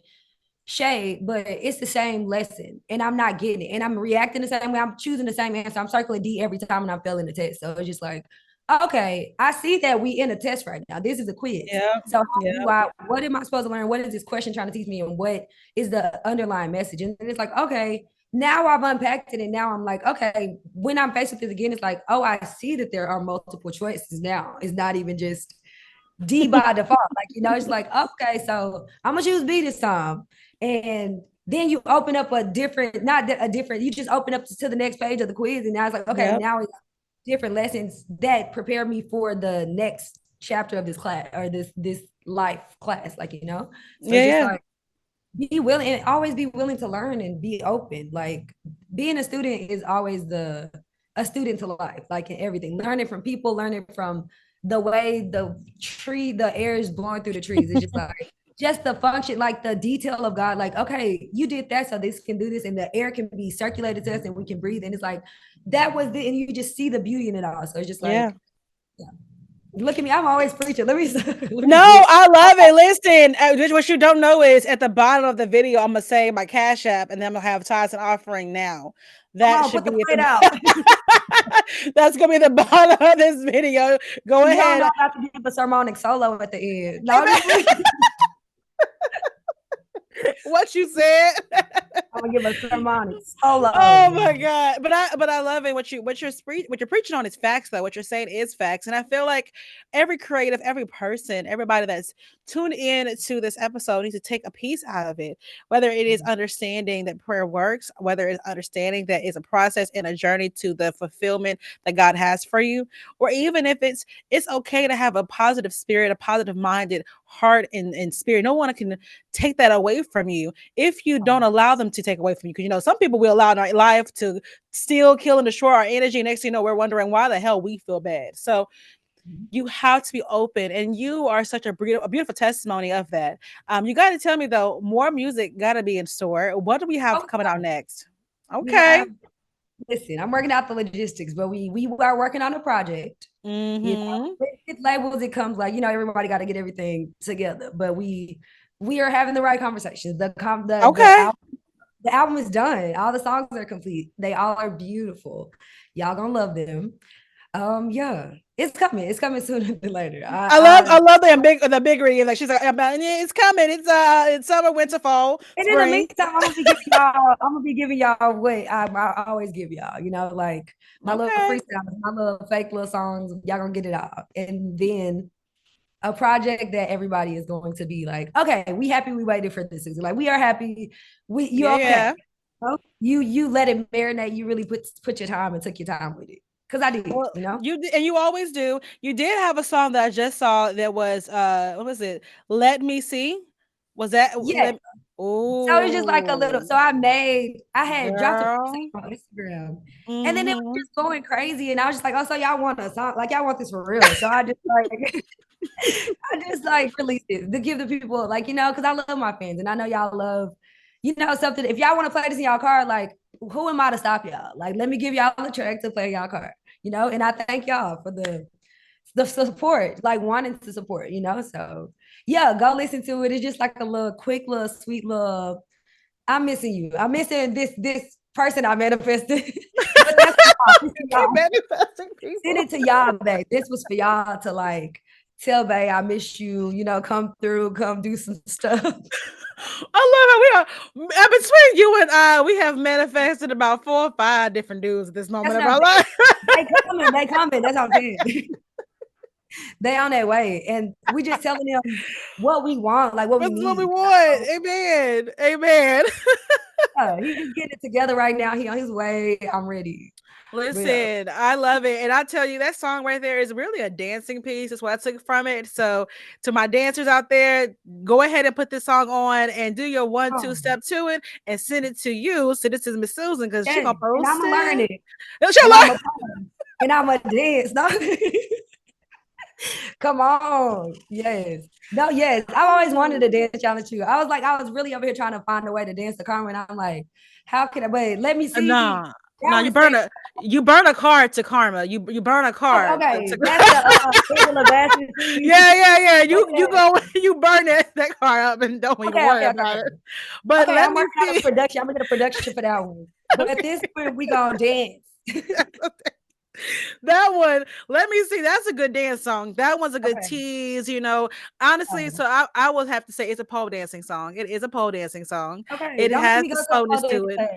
shade, but it's the same lesson. And I'm not getting it. And I'm reacting the same way. I'm choosing the same answer. I'm circling D every time and I'm failing the test. So it's just like, okay, I see that we in a test right now. This is a quiz. Yep. So Yep. what am I supposed to learn? What is this question trying to teach me? And what is the underlying message? And it's like, okay, now I've unpacked it. And now I'm like, okay, when I'm faced with this again, it's like, oh, I see that there are multiple choices now. It's not even just D by default. Like, it's like, okay, so I'm gonna choose B this time. And then you open up a different, not a different, you just open up to the next page of the quiz. And now it's like, okay, Yep. now it's different lessons that prepare me for the next chapter of this class or this life class, like, So Yeah. it's just Yeah. like be willing and always be willing to learn and be open. Like being a student is always a student to life, like in everything. Learning from people, learning from the way the air is blowing through the trees. It's just like just the function, like the detail of God, like, okay, you did that, so this can do this, and the air can be circulated to us and we can breathe. And it's like that was the, and you just see the beauty in it all. So it's just Yeah. like, yeah. Look at me, I'm always preaching. Let me let No, me get I love it. Listen, what you don't know is at the bottom of the video, I'm gonna say my Cash App, and then I'm gonna have tithes and offering now. come That on, should put the be at plate the. out. That's gonna be the bottom of this video. Go Y'all know ahead. I have to give a sermonic solo at the end. No, just What you said. I'm gonna give a sermonic solo. Oh my god! But I love it. What you're preaching on is facts, though. What you're saying is facts, and I feel like every creative, every person, everybody that's tuned in to this episode needs to take a piece out of it. Whether it is understanding that prayer works, whether it's understanding that it's a process and a journey to the fulfillment that God has for you, or even if it's okay to have a positive spirit, a positive minded heart and spirit. No one can take that away from you if you don't allow them to take away from you. Because some people will allow in our life to steal, kill, and destroy our energy. Next thing you know, we're wondering why the hell we feel bad. So you have to be open, and you are such a beautiful testimony of that. You got to tell me though, more music got to be in store. What do we have coming out next? We Okay. have listen, I'm working out the logistics, but we are working on a project. Mm-hmm. With labels, it comes like, everybody got to get everything together. But we are having the right conversations. Okay. The album is done. All the songs are complete. They all are beautiful. Y'all gonna love them. Yeah, it's coming. It's coming sooner than later. I love the big reading. Like she's like, it's coming. It's summer, winter, fall, And in the spring. meantime, I'm gonna be giving y'all. I'm gonna be giving y'all what I always give y'all. Like my little Okay. freestyles, my little fake little songs. Y'all gonna get it all, and then a project that everybody is going to be like, okay, we happy we waited for this season. Like we are happy. You Yeah, okay? yeah. You let it marinate. You really put your time and took your time with it. Cause I did. Well, and you always do. You did have a song that I just saw that was what was it? Let Me See. Was that Yeah. So it's just like a little. Oh, So I had dropped a girl. on Instagram, and then it was Mm-hmm. just going crazy, and I was just like, oh, so y'all want a song? Like y'all want this for real? So I just like, I just like released it to give the people like, because I love my fans, and I know y'all love, something. If y'all want to play this in y'all car, like, who am I to stop y'all? Like, let me give y'all a track to play in y'all car, And I thank y'all the support, like wanting to support, you know. So yeah, go listen to it. It's just like a little quick, little sweet little. I'm missing you. I'm missing this person I manifested. But that's for y'all. This for Keep y'all. manifesting Send people. it to y'all, babe. This was for y'all to like tell babe I miss you. You know, come through, come do some stuff. I love it. We are between you and I. We have manifested about 4 or 5 different dudes at this That's moment of what I'm our saying. life. They coming, they coming. That's what I'm saying. They on their way, and we just telling them what we want, like what we That's what we need. want. So, Amen. Amen. yeah, he just getting it together right now. He on his way. I'm ready. But yeah, Listen, I love it. And I tell you, that song right there is really a dancing piece. That's what I took from it. So, to my dancers out there, go ahead and put this song on and do your one, two oh, step to it and send it to you. Send it to Miss Susan because she yes, going to and I'm post gonna learn it. it, She'll and I'm learn. a and I'm a dance. No? Come on, yes, no, yes. I've always wanted to dance challenge you. I was like, I was really over here trying to find a way to dance the Carmen. I'm like, how can I? Wait, let me see. Nah, nah, Y'all respect. you burn a card to karma. You burn a Oh, card okay, that's the to Angela Bassett scene. yeah. You Okay, go you burn that card up and don't even okay, worry okay, okay, about okay. it. But Okay, let I'm me working on a see. production. I'm making a production for that one. But this one, we gonna dance. That one, let me see. That's a good dance song. That one's a good Okay. tease, you know. Honestly, Oh, so I will have to say it's a pole dancing song. It is a pole dancing song. okay. It Don't make has me the go to a slowness pole to dance it. class.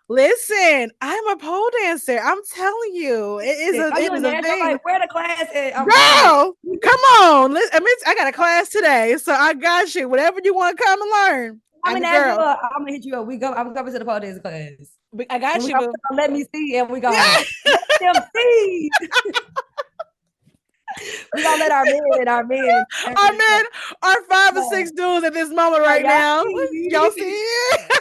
Listen, I'm a pole dancer. I'm telling you, Are you it in is a Nashville? thing. Like, where the class at? I'm coming. Girl, come on. I mean, I got a class today, so I got you. Whatever you want to come and learn. I'm I'm in your Nashville. girl. I'm gonna hit you up. We go. I'm coming to the pole dance class, I and got we you, gonna boo. let me see, and we Yeah. gonna let them see. We gonna let our men, Our everything. men are five or Yeah. six dudes at this moment Like right y'all now. Y'all see see. it?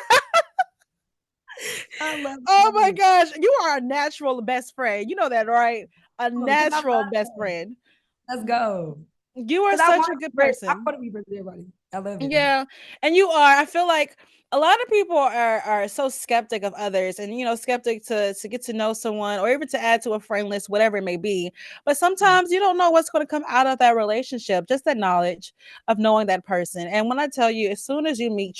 I love Oh my it. gosh. You are a natural best friend. You know that, right? A Because I natural best love. friend. Let's go. You are Because I such want a to be good friends. I person. want to be friends with everybody. I love it. Yeah, and you are. I feel like a lot of people are so skeptic of others, and skeptic to get to know someone or even to add to a friend list, whatever it may be. But sometimes you don't know what's going to come out of that relationship. Just that knowledge of knowing that person. And when I tell you, as soon as you meet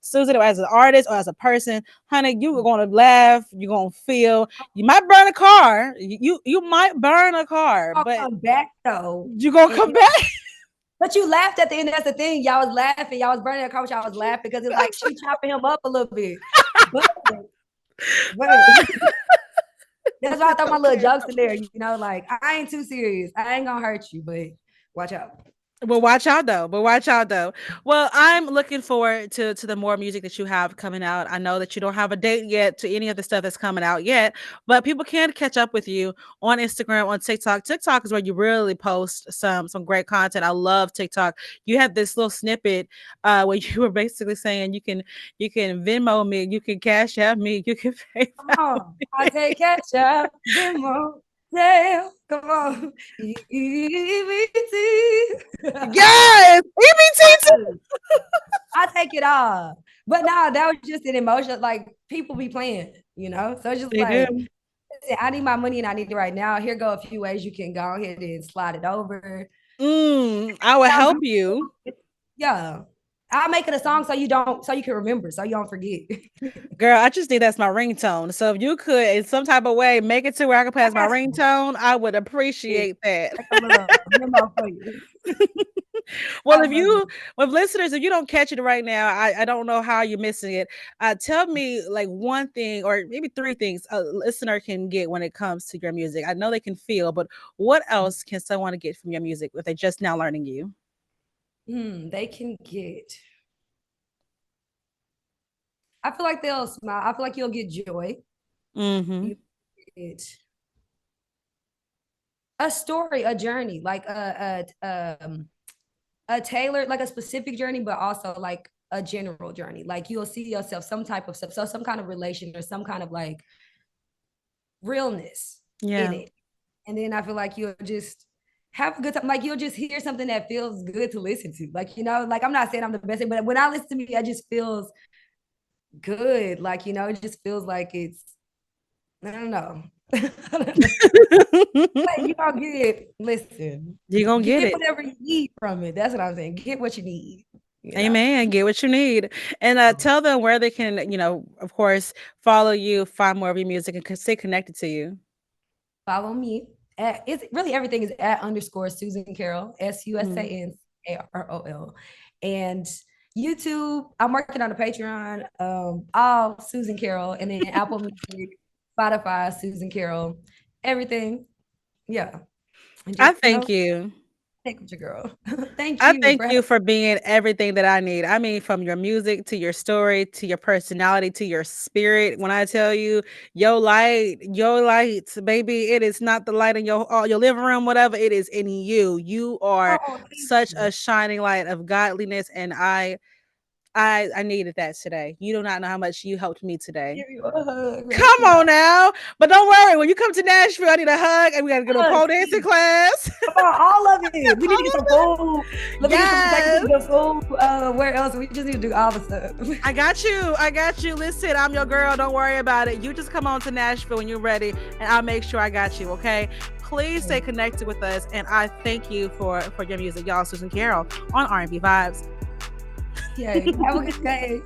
Susan as an artist or as a person, honey, you are going to laugh. You're going to feel. You might burn a car. You might burn a car, I'll but come back though. you're gonna And come back. but you laughed at the end. That's the thing. Y'all was laughing. Y'all was burning that car, but y'all was laughing because it's like she chopping him up a little bit. But but that's why I thought my little jokes in there, you know, like I ain't too serious. I ain't gonna hurt you, but watch out. Well, watch out though. But watch out though. Well, I'm looking forward to the more music that you have coming out. I know that you don't have a date yet to any of the stuff that's coming out yet, but people can catch up with you on Instagram, on TikTok. TikTok is where you really post some great content. I love TikTok. You had this little snippet where you were basically saying you can Venmo me, you can Cash App me, you can Come PayPal. on. I take catch up, Venmo, Dale. Come on. EBT. Yes, EBT. I take it all. But nah, that was just an emotion. Like people be playing, you know? So it's just They do. like, listen, I need my money and I need it right now. Here go a few ways you can go ahead and slide it over. I will I'll help do you. it. Yeah. I'll make it a song so you can remember, so you don't forget. Girl, I just think that's my ringtone. So if you could, in some type of way, make it to where I can I pass my got you. ringtone, I would Yeah, appreciate that. like a little memo for you. Well, I love it. with listeners, if you don't catch it right now, I don't know how you're missing it. Tell me like one thing or maybe three things a listener can get when it comes to your music. I know they can feel, but what else can someone get from your music if they're just now learning you? They can get. I feel like they'll smile. I feel like you'll get joy. Mm-hmm. You get a story, a journey, like a tailored, like a specific journey, but also like a general journey. Like you'll see yourself some type of stuff, so some kind of relation or some kind of like realness in Yeah. it. And then I feel like you'll just have a good time. Like you'll just hear something that feels good to listen to. Like, you know, like I'm not saying I'm the best, but when I listen to me, it just feels good. Like, you know, it just feels like it's, I don't know. But you gonna get, listen, You're gonna get get it. whatever you need from it. That's what I'm saying. Get what you need, you know. Amen. Get what you need. And tell them where they can, of course, follow you, find more of your music, and stay connected to you. Follow me at, it's really everything is at underscore Susan Carroll, Mm. SUSANCAROL. And YouTube, I'm working on a Patreon, all Susan Carroll, and then Apple Music, Spotify, Susan Carroll, everything. Yeah. And I just, thank you. take with your girl. Thank I you thank for having you for being everything that I need. I mean, from your music to your story to your personality to your spirit. When I tell you your light, baby, it is not the light in your living room, whatever. It is in you. You are Oh, thank such you. a shining light of godliness, and I needed that today. You do not know how much you helped me today. Give you a hug right Come on now. now, but don't worry. When you come to Nashville, I need a hug, and we got to go to a Hug, pole dancing please. class. Come on, all of it. We need to get some food. Let me get some, take you Yes. to the food. Where else? We just need to do all the stuff. I got you. I got you. Listen, I'm your girl. Don't worry about it. You just come on to Nashville when you're ready, and I'll make sure I got you. Okay. Please stay connected with us, and I thank you for your music, y'all. Susan Carroll on RnB Vibes. Yay. Have a good day.